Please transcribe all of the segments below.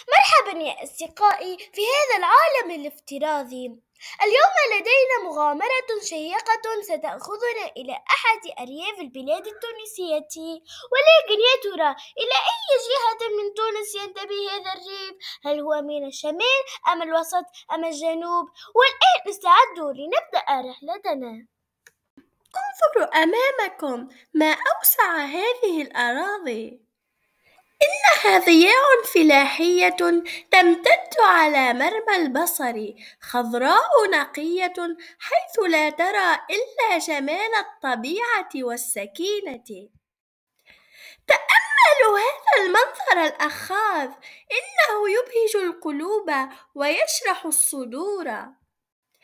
مرحبا يا أصدقائي في هذا العالم الافتراضي. اليوم لدينا مغامرة شيقة ستأخذنا إلى أحد أرياف البلاد التونسية، ولكن يا ترى إلى أي جهة من تونس ينتمي هذا الريف؟ هل هو من الشمال أم الوسط أم الجنوب؟ والآن استعدوا لنبدأ رحلتنا. انظروا أمامكم، ما أوسع هذه الأراضي! إنها ضياع فلاحية تمتد على مرمى البصر، خضراء نقية حيث لا ترى إلا جمال الطبيعة والسكينة. تأملوا هذا المنظر الأخاذ، إنه يبهج القلوب ويشرح الصدور.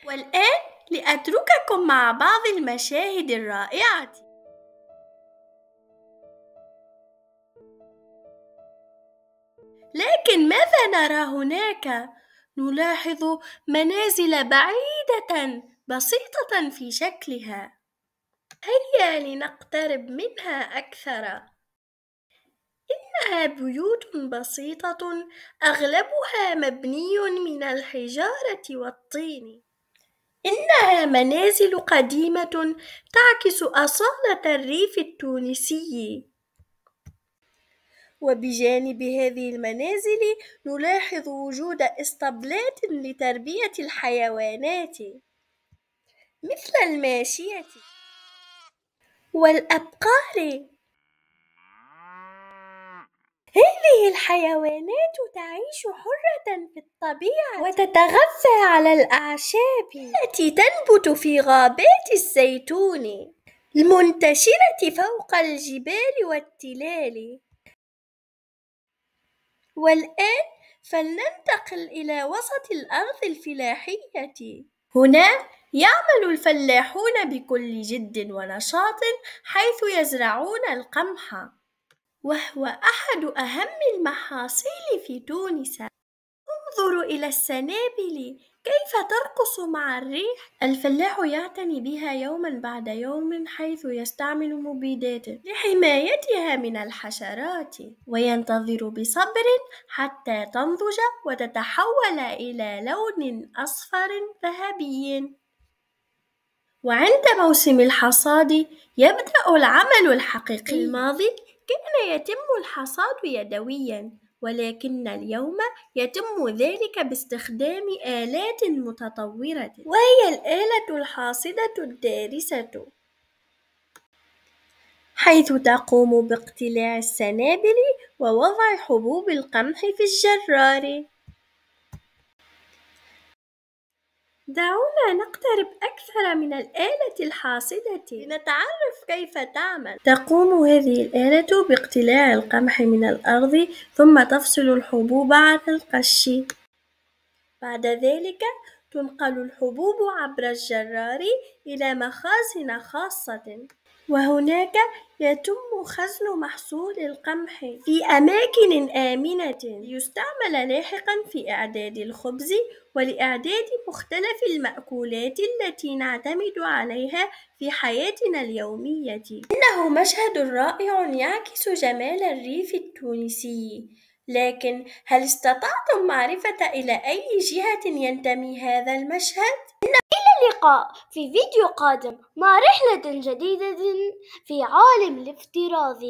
والآن لأترككم مع بعض المشاهد الرائعة. لكن ماذا نرى هناك؟ نلاحظ منازل بعيدة بسيطة في شكلها. هيا لنقترب منها أكثر. إنها بيوت بسيطة أغلبها مبني من الحجارة والطين. إنها منازل قديمة تعكس أصالة الريف التونسي. وبجانب هذه المنازل نلاحظ وجود اسطبلات لتربية الحيوانات مثل الماشية والأبقار. هذه الحيوانات تعيش حرة في الطبيعة وتتغذى على الأعشاب التي تنبت في غابات الزيتون المنتشرة فوق الجبال والتلال. والآن فلننتقل إلى وسط الأرض الفلاحية. هنا يعمل الفلاحون بكل جد ونشاط حيث يزرعون القمح، وهو أحد أهم المحاصيل في تونس. انظروا إلى السنابل كيف ترقص مع الريح. الفلاح يعتني بها يوما بعد يوم حيث يستعمل مبيدات لحمايتها من الحشرات، وينتظر بصبر حتى تنضج وتتحول إلى لون أصفر ذهبي. وعند موسم الحصاد يبدأ العمل الحقيقي. في الماضي كان يتم الحصاد يدويا، ولكن اليوم يتم ذلك باستخدام آلات متطورة، وهي الآلة الحاصدة الدارسة، حيث تقوم باقتلاع السنابل ووضع حبوب القمح في الجرار. دعونا نقترب أكثر من الآلة الحاصدة لنتعرف كيف تعمل. تقوم هذه الآلة باقتلاع القمح من الأرض، ثم تفصل الحبوب عن القش. بعد ذلك تنقل الحبوب عبر الجرار إلى مخازن خاصة، وهناك يتم خزن محصول القمح في أماكن آمنة ليستعمل لاحقا في إعداد الخبز ولإعداد مختلف المأكولات التي نعتمد عليها في حياتنا اليومية. إنه مشهد رائع يعكس جمال الريف التونسي. لكن هل استطعتم معرفة إلى أي جهة ينتمي هذا المشهد؟ إلى اللقاء في فيديو قادم مع رحلة جديدة في عالم الافتراض.